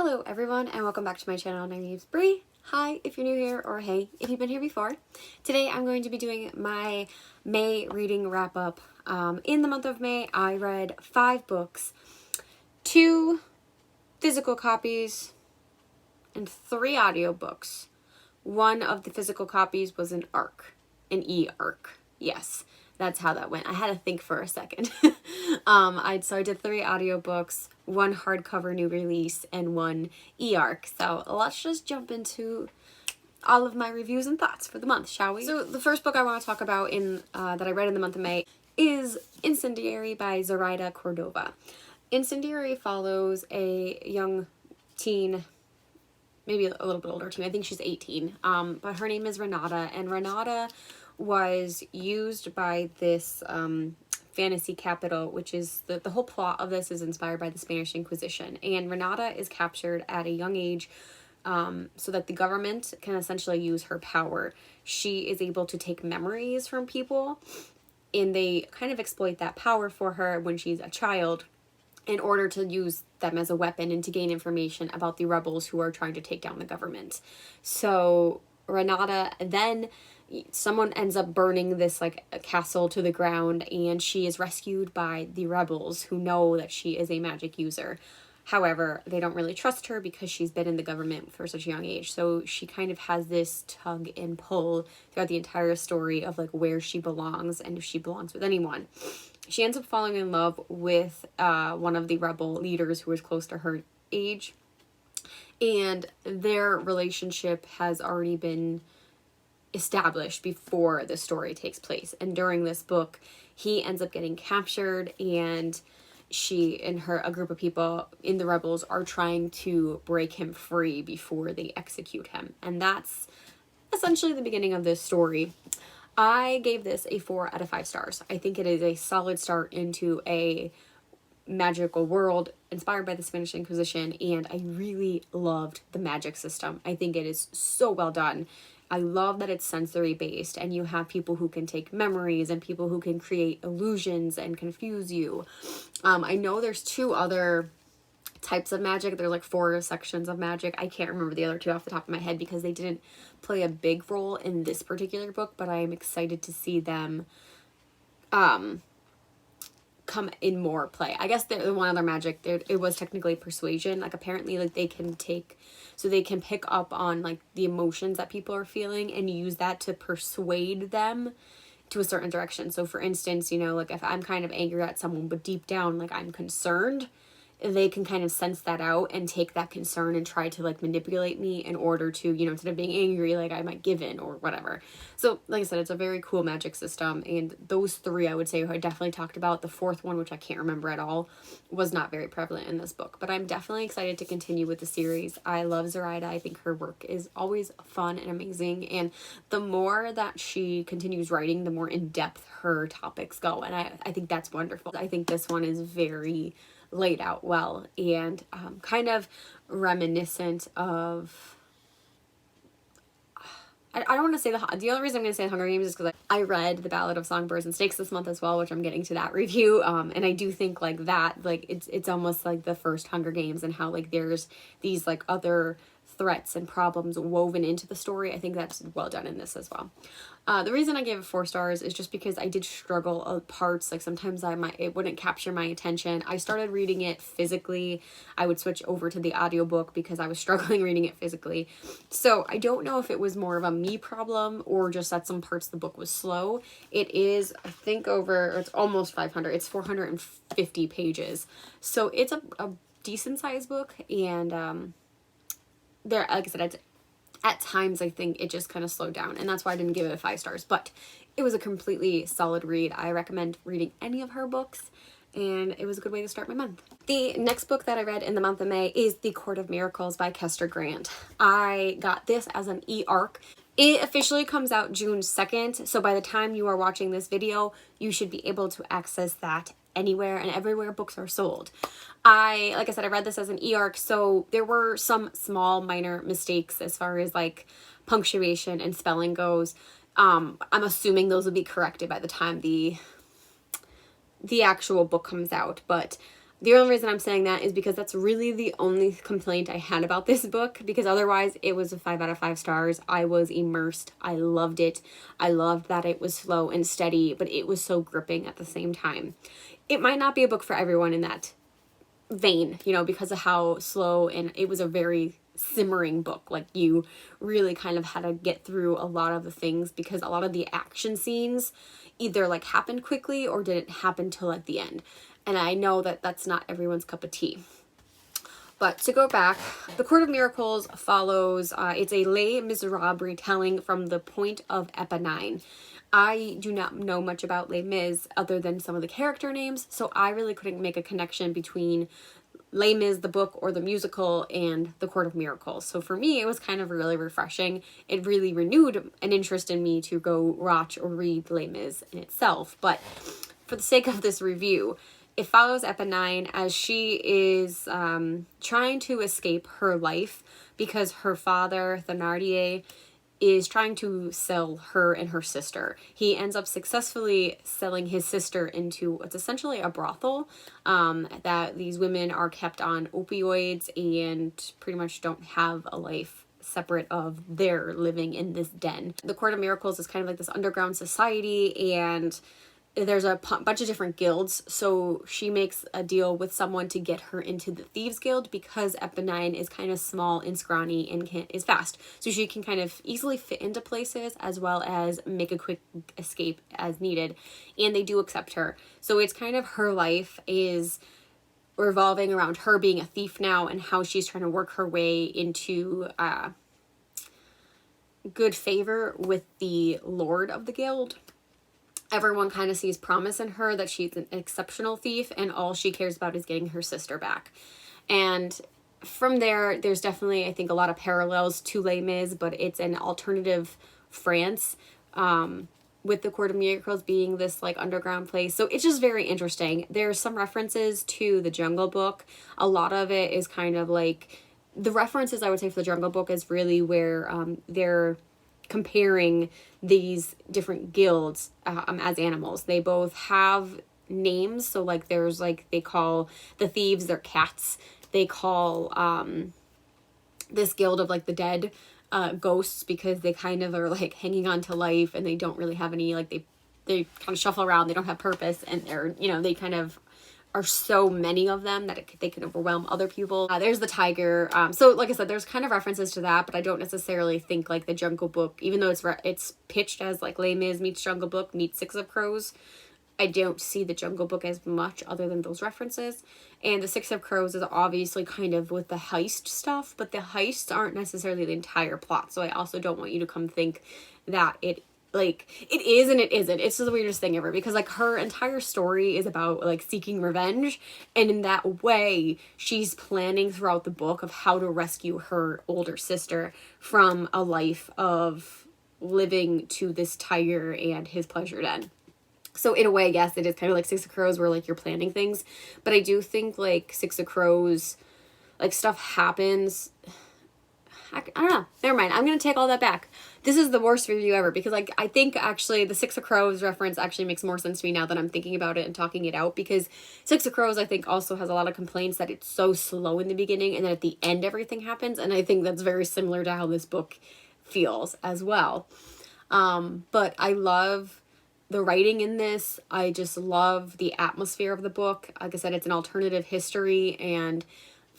Hello everyone and welcome back to my channel. My name's Brie. Hi if you're new here, or hey if you've been here before. Today I'm going to be doing my May reading wrap up. In the month of May I read 5 books, 2 physical copies, and 3 audiobooks. One of the physical copies was an e-arc. Yes, that's how that went. I had to think for a second. So I did 3 audiobooks, 1 hardcover new release, and 1 e-arc. So let's just jump into all of my reviews and thoughts for the month, shall we? So the first book I want to talk about that I read in the month of May is Incendiary by Zoraida Cordova. Incendiary follows a young teen, maybe a little bit older teen. I think she's 18. But her name is Renata, and Renata was used by this fantasy capital, which is the whole plot of this is inspired by the Spanish Inquisition. And Renata is captured at a young age so that the government can essentially use her power. She is able to take memories from people, and they kind of exploit that power for her when she's a child in order to use them as a weapon and to gain information about the rebels who are trying to take down the government. So Renata, then someone ends up burning this like a castle to the ground, and she is rescued by the rebels who know that she is a magic user. However, they don't really trust her because she's been in the government for such a young age. So she kind of has this tug and pull throughout the entire story of like where she belongs and if she belongs with anyone. She ends up falling in love with one of the rebel leaders who is close to her age. And their relationship has already been established before the story takes place. And during this book, he ends up getting captured, and she and a group of people in the rebels are trying to break him free before they execute him. And that's essentially the beginning of this story. I gave this a 4 out of 5 stars. I think it is a solid start into a magical world inspired by the Spanish Inquisition, and I really loved the magic system. I think it is so well done. I love that it's sensory based, and you have people who can take memories and people who can create illusions and confuse you. I know there's 2 other types of magic. There's like 4 sections of magic. I can't remember the other 2 off the top of my head because they didn't play a big role in this particular book, but I am excited to see them come in more play. I guess the one other magic there, it was technically persuasion. Like apparently like they can pick up on like the emotions that people are feeling and use that to persuade them to a certain direction. So for instance, you know, like if I'm kind of angry at someone but deep down like I'm concerned, they can kind of sense that out and take that concern and try to like manipulate me in order to, you know, instead of being angry, like I might give in or whatever. So like I said, it's a very cool magic system, and those 3 I would say I definitely talked about. The 4th one, which I can't remember at all, was not very prevalent in this book, but I'm definitely excited to continue with the series. I love Zoraida. I think her work is always fun and amazing, and the more that she continues writing, the more in-depth her topics go, and I think that's wonderful. I think this one is very laid out well, and kind of reminiscent of, I don't want to say the only reason I'm going to say Hunger Games is because I read The Ballad of Songbirds and Snakes this month as well, which I'm getting to that review, and I do think like that, like it's almost like the first Hunger Games, and how like there's these like other threats and problems woven into the story. I think that's well done in this as well. The reason I gave it 4 stars is just because I did struggle at parts. Like sometimes it wouldn't capture my attention. I started reading it physically. I would switch over to the audiobook because I was struggling reading it physically. So I don't know if it was more of a me problem or just that some parts of the book was slow. It is, I think it's almost 500. It's 450 pages. So it's a decent sized book, and there, like I said, at times I think it just kind of slowed down, and that's why I didn't give it 5 stars, but it was a completely solid read. I recommend reading any of her books, and it was a good way to start my month. The next book that I read in the month of May is The Court of Miracles by Kester Grant. I got this as an e-arc. It officially comes out June 2nd, so by the time you are watching this video, you should be able to access that anywhere and everywhere books are sold. Like I said, I read this as an e-arc, so there were some small minor mistakes as far as like punctuation and spelling goes. I'm assuming those will be corrected by the time the actual book comes out, but The only reason I'm saying that is because that's really the only complaint I had about this book, because otherwise it was a 5 out of 5 stars. I was immersed. I loved it. I loved that it was slow and steady, but it was so gripping at the same time. It might not be a book for everyone in that vein, you know, because of how slow, and it was a very simmering book. Like, you really kind of had to get through a lot of the things, because a lot of the action scenes either like happened quickly or didn't happen till at the end. And I know that that's not everyone's cup of tea. But to go back, The Court of Miracles follows, it's a Les Miserables retelling from the point of Eponine. I do not know much about Les Mis other than some of the character names, so I really couldn't make a connection between Les Mis, the book, or the musical, and The Court of Miracles. So for me, it was kind of really refreshing. It really renewed an interest in me to go watch or read Les Mis in itself. But for the sake of this review, it follows Eponine as she is trying to escape her life because her father, Thénardier, is trying to sell her and her sister. He ends up successfully selling his sister into what's essentially a brothel, that these women are kept on opioids and pretty much don't have a life separate of their living in this den. The Court of Miracles is kind of like this underground society, and there's a bunch of different guilds, so she makes a deal with someone to get her into the Thieves Guild because Eponine is kind of small and scrawny and is fast. So she can kind of easily fit into places as well as make a quick escape as needed. And they do accept her. So it's kind of her life is revolving around her being a thief now and how she's trying to work her way into good favor with the Lord of the Guild. Everyone kind of sees promise in her that she's an exceptional thief, and all she cares about is getting her sister back. And from there, there's definitely, I think, a lot of parallels to Les Mis, but it's an alternative France, with the Court of Miracles being this like underground place. So it's just very interesting. There's some references to the Jungle Book. A lot of it is kind of like, the references I would say for the Jungle Book is really where they're comparing these different guilds as animals. They both have names, so like there's like, they call the thieves their cats. They call this guild of like the dead ghosts, because they kind of are like hanging on to life and they don't really have any, like they kind of shuffle around, they don't have purpose, and they're, you know, they kind of are so many of them that they can overwhelm other people. There's the tiger. So like I said, there's kind of references to that, but I don't necessarily think like the Jungle Book, even though it's pitched as like Les Mis meets Jungle Book meets Six of Crows, I don't see the Jungle Book as much other than those references. And the Six of Crows is obviously kind of with the heist stuff, but the heists aren't necessarily the entire plot. So I also don't want you to come think that it is and it isn't. It's the weirdest thing ever, because like her entire story is about like seeking revenge, and in that way she's planning throughout the book of how to rescue her older sister from a life of living to this tiger and his pleasure den. So in a way, yes, it is kind of like Six of Crows where like you're planning things, but I do think like Six of Crows, like stuff happens. I don't know. Never mind. I'm going to take all that back. This is the worst review ever, because like I think actually the Six of Crows reference actually makes more sense to me now that I'm thinking about it and talking it out, because Six of Crows I think also has a lot of complaints that it's so slow in the beginning and then at the end everything happens, and I think that's very similar to how this book feels as well. But I love the writing in this. I just love the atmosphere of the book. Like I said, it's an alternative history, and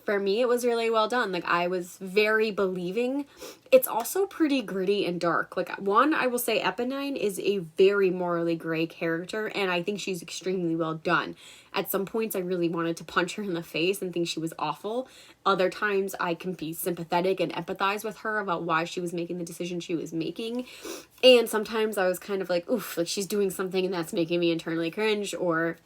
for me, it was really well done. Like, I was very believing. It's also pretty gritty and dark. Like, one, I will say Eponine is a very morally gray character, and I think she's extremely well done. At some points, I really wanted to punch her in the face and think she was awful. Other times, I can be sympathetic and empathize with her about why she was making the decision she was making. And sometimes I was kind of like, oof, like she's doing something and that's making me internally cringe, or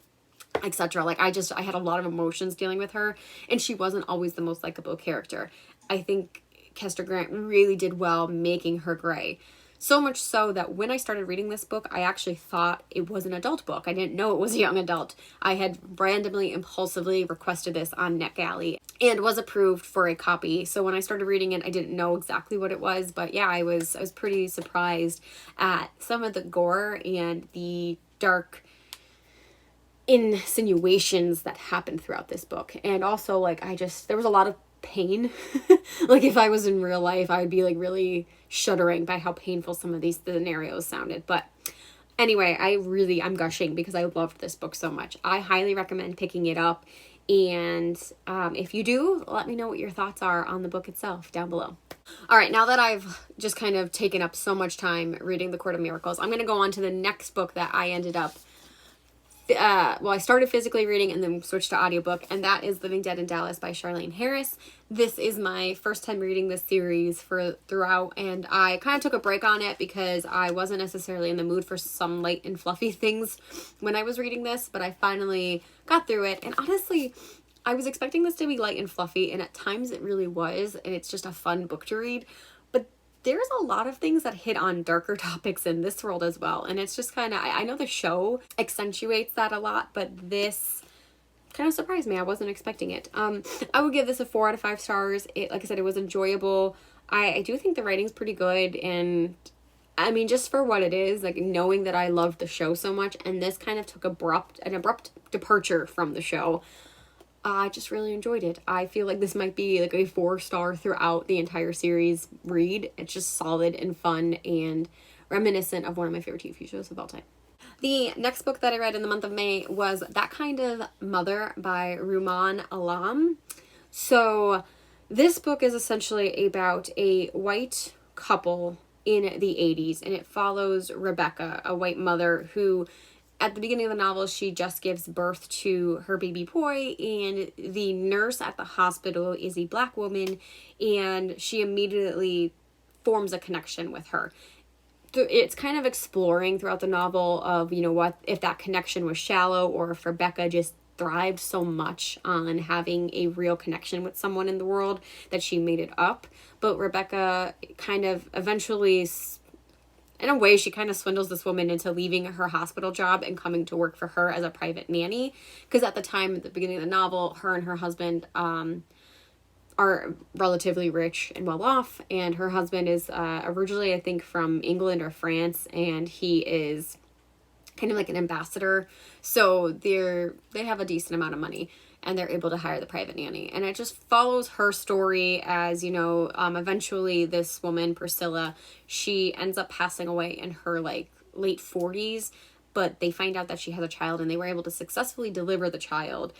etc. Like I had a lot of emotions dealing with her, and she wasn't always the most likable character. I think Kester Grant really did well making her gray. So much so that when I started reading this book, I actually thought it was an adult book. I didn't know it was a young adult. I had randomly, impulsively requested this on NetGalley and was approved for a copy. So when I started reading it, I didn't know exactly what it was, but yeah, I was pretty surprised at some of the gore and the dark insinuations that happened throughout this book. And also, like, there was a lot of pain. Like, if I was in real life, I would be like really shuddering by how painful some of these scenarios sounded. But anyway, I'm gushing because I loved this book so much. I highly recommend picking it up. And if you do, let me know what your thoughts are on the book itself down below. All right, now that I've just kind of taken up so much time reading The Court of Miracles, I'm going to go on to the next book that I ended up, I started physically reading and then switched to audiobook, and that is Living Dead in Dallas by Charlaine Harris. This is my first time reading this series throughout, and I kind of took a break on it because I wasn't necessarily in the mood for some light and fluffy things when I was reading this, but I finally got through it. And honestly, I was expecting this to be light and fluffy, and at times it really was, and it's just a fun book to read. But there's a lot of things that hit on darker topics in this world as well, and it's just kind of, I know the show accentuates that a lot, but this kind of surprised me. I wasn't expecting it. I would give this a 4 out of 5 stars. Like I said, it was enjoyable. I do think the writing's pretty good, and I mean, just for what it is, like, knowing that I loved the show so much, and this kind of took an abrupt departure from the show, I just really enjoyed it. I feel like this might be like a 4-star throughout the entire series read. It's just solid and fun and reminiscent of one of my favorite TV shows of all time. The next book that I read in the month of May was That Kind of Mother by Rumaan Alam. So this book is essentially about a white couple in the 80s, and it follows Rebecca, a white mother who, at the beginning of the novel, she just gives birth to her baby boy, and the nurse at the hospital is a black woman, and she immediately forms a connection with her. It's kind of exploring throughout the novel of, what if that connection was shallow, or if Rebecca just thrived so much on having a real connection with someone in the world that she made it up. But Rebecca kind of eventually, in a way, she kind of swindles this woman into leaving her hospital job and coming to work for her as a private nanny. Because at the time, at the beginning of the novel, her and her husband are relatively rich and well off. And her husband is originally, I think, from England or France. And he is kind of like an ambassador. So they have a decent amount of money, and they're able to hire the private nanny. And it just follows her story as, eventually this woman, Priscilla, she ends up passing away in her late 40s, but they find out that she has a child, and they were able to successfully deliver the child.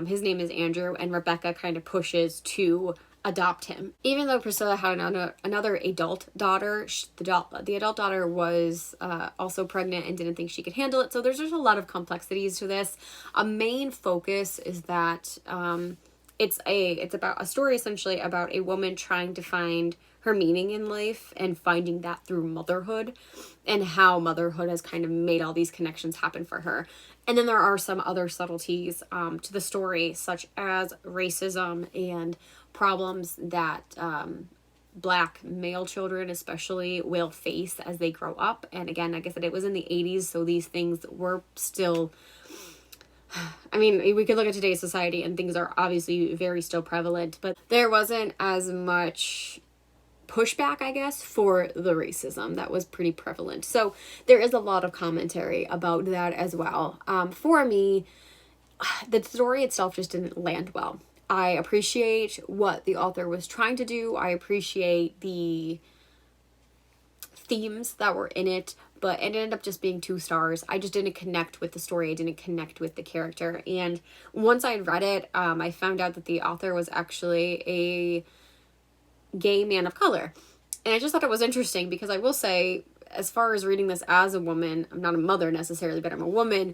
His name is Andrew, and Rebecca kind of pushes to adopt him. Even though Priscilla had another adult daughter, the adult daughter was also pregnant and didn't think she could handle it. So there's just a lot of complexities to this. A main focus is that it's about a story essentially about a woman trying to find her meaning in life and finding that through motherhood, and how motherhood has kind of made all these connections happen for her. And then there are some other subtleties to the story, such as racism and problems that black male children especially will face as they grow up. And again, like I said, it was in the 80s, so these things were still, I mean, we could look at today's society and things are obviously very still prevalent, but there wasn't as much pushback, I guess, for the racism that was pretty prevalent. So there is a lot of commentary about that as well. For me, the story itself just didn't land well. I appreciate what the author was trying to do. I appreciate the themes that were in it, but it ended up just being 2 stars. I just didn't connect with the story. I didn't connect with the character. And once I read it, I found out that the author was actually a gay man of color. And I just thought it was interesting because I will say, as far as reading this as a woman, I'm not a mother necessarily, but I'm a woman,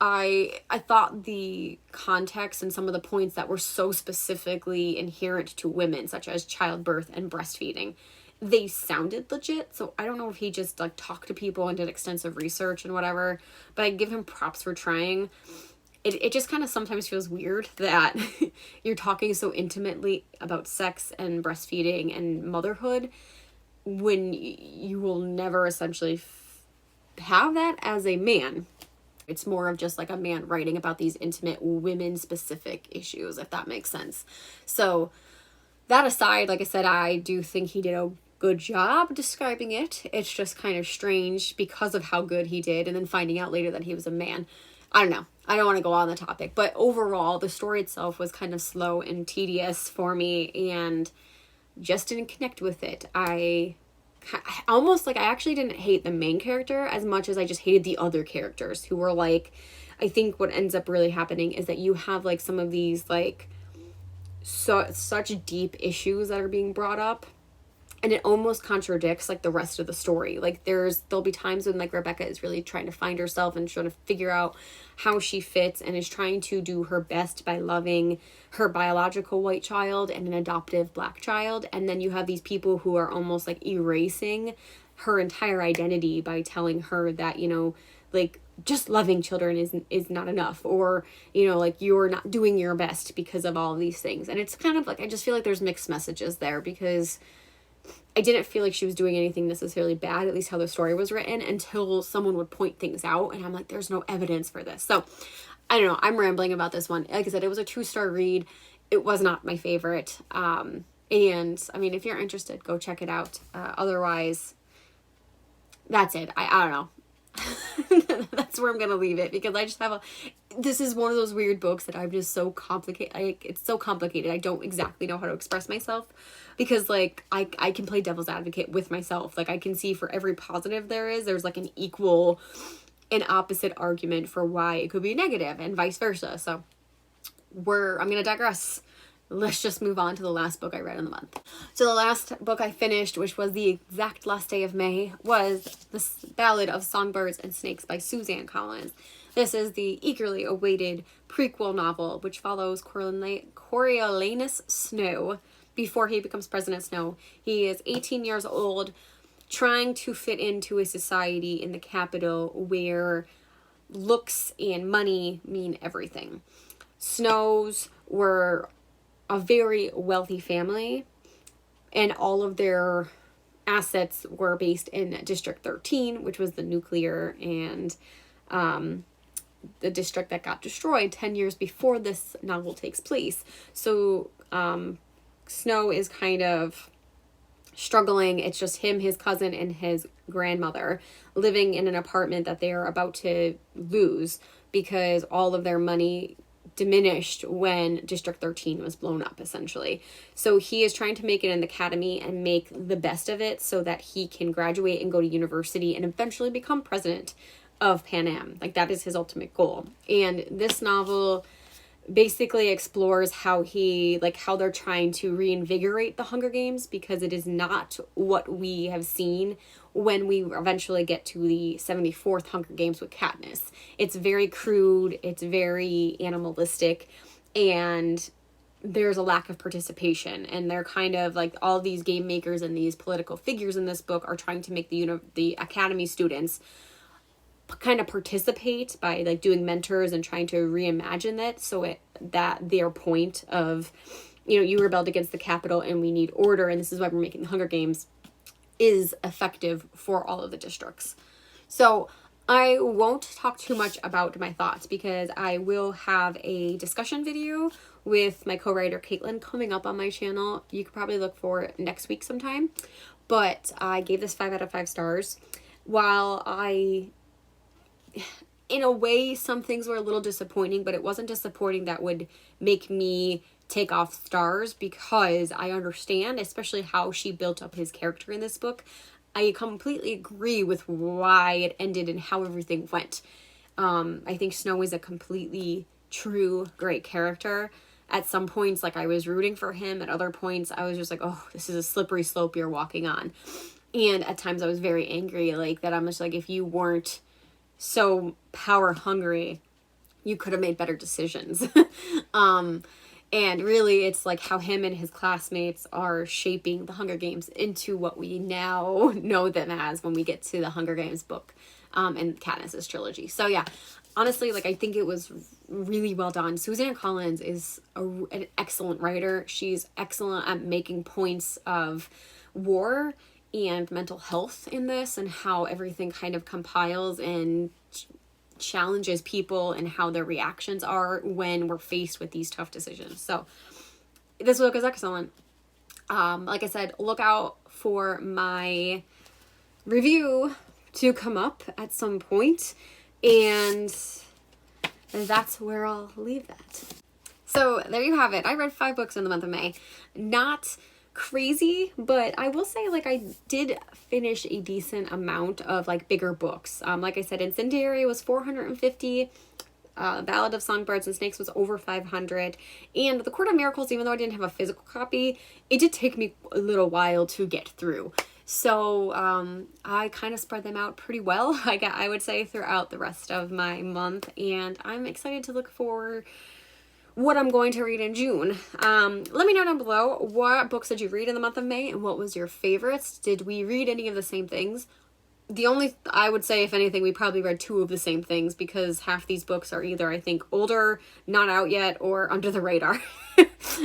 I thought the context and some of the points that were so specifically inherent to women, such as childbirth and breastfeeding, they sounded legit. So I don't know if he just like talked to people and did extensive research and whatever, but I give him props for trying. It just kind of sometimes feels weird that you're talking so intimately about sex and breastfeeding and motherhood when you will never essentially have that as a man. It's more of just like a man writing about these intimate women-specific issues, if that makes sense. So that aside, like I said, I do think he did a good job describing it. It's just kind of strange because of how good he did, and then finding out later that he was a man. I don't know. I don't want to go on the topic, but overall, the story itself was kind of slow and tedious for me and just didn't connect with it. I almost like I actually didn't hate the main character as much as I just hated the other characters who were like, I think what ends up really happening is that you have like some of these like such deep issues that are being brought up, and it almost contradicts like the rest of the story. Like there'll be times when like Rebecca is really trying to find herself and trying to figure out how she fits and is trying to do her best by loving her biological white child and an adoptive black child. And then you have these people who are almost like erasing her entire identity by telling her that, you know, like just loving children is not enough, or, you know, like you're not doing your best because of all of these things. And it's kind of like, I just feel like there's mixed messages there, because I didn't feel like she was doing anything necessarily bad, at least how the story was written, until someone would point things out. And I'm like, there's no evidence for this. So I don't know. I'm rambling about this one. Like I said, it was a 2-star read. It was not my favorite. And I mean, if you're interested, go check it out. Otherwise, that's it. I don't know. That's where I'm gonna leave it, because I just have this is one of those weird books that I'm just so complicated. It's so complicated. I don't exactly know how to express myself, because like I can play devil's advocate with myself. Like I can see for every positive there's like an equal and opposite argument for why it could be negative, and vice versa. So I'm gonna digress. Let's just move on to the last book I read in the month. So the last book I finished, which was the exact last day of May, was The Ballad of Songbirds and Snakes by Suzanne Collins. This is the eagerly awaited prequel novel, which follows Coriolanus Snow before he becomes President Snow. He is 18 years old, trying to fit into a society in the capital where looks and money mean everything. Snows were a very wealthy family, and all of their assets were based in District 13, which was the nuclear and the district that got destroyed 10 years before this novel takes place. So Snow is kind of struggling. It's just him, his cousin, and his grandmother living in an apartment that they are about to lose because all of their money diminished when District 13 was blown up, essentially. So he is trying to make it in the academy and make the best of it so that he can graduate and go to university and eventually become president of Pan Am. Like, that is his ultimate goal. And this novel basically explores how they're trying to reinvigorate the Hunger Games, because it is not what we have seen when we eventually get to the 74th Hunger Games with Katniss. It's very crude, it's very animalistic, and there's a lack of participation. And they're kind of like, all these game makers and these political figures in this book are trying to make the Academy students kind of participate by like doing mentors and trying to reimagine it so that their point of, you know, you rebelled against the Capitol and we need order, and this is why we're making the Hunger Games, is effective for all of the districts. So I won't talk too much about my thoughts, because I will have a discussion video with my co-writer Caitlin coming up on my channel. You could probably look for it next week sometime. But I gave this 5 out of 5 stars. While in a way, some things were a little disappointing, but it wasn't disappointing that would make me take off stars, because I understand, especially how she built up his character in this book. I completely agree with why it ended and how everything went. I think Snow is a completely true, great character. At some points, like, I was rooting for him. At other points, I was just like, oh, this is a slippery slope you're walking on. And at times I was very angry, like, that I'm just like, if you weren't so power hungry, you could have made better decisions. And really, it's like how him and his classmates are shaping the Hunger Games into what we now know them as when we get to the Hunger Games book and Katniss's trilogy. So yeah, honestly, like, I think it was really well done. Suzanne Collins is an excellent writer. She's excellent at making points of war and mental health in this, and how everything kind of compiles and challenges people and how their reactions are when we're faced with these tough decisions. So this book is excellent. Like I said, look out for my review to come up at some point. And that's where I'll leave that. So there you have it. I read 5 books in the month of May. Not crazy, but I will say, like, I did finish a decent amount of, like, bigger books. Like I said, Incendiary was 450. Ballad of Songbirds and Snakes was over 500. And The Court of Miracles, even though I didn't have a physical copy, it did take me a little while to get through. So I kind of spread them out pretty well, I would say, throughout the rest of my month. And I'm excited to look for what I'm going to read in June. Let me know down below, what books did you read in the month of May and what was your favorites? Did we read any of the same things? I would say, if anything, we probably read 2 of the same things, because half these books are either, I think, older, not out yet, or under the radar.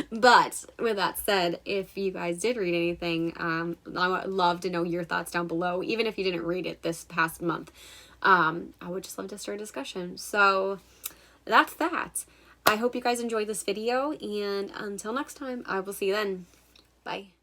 But with that said, if you guys did read anything, I would love to know your thoughts down below, even if you didn't read it this past month. I would just love to start a discussion. So that's that. I hope you guys enjoyed this video, and until next time, I will see you then. Bye.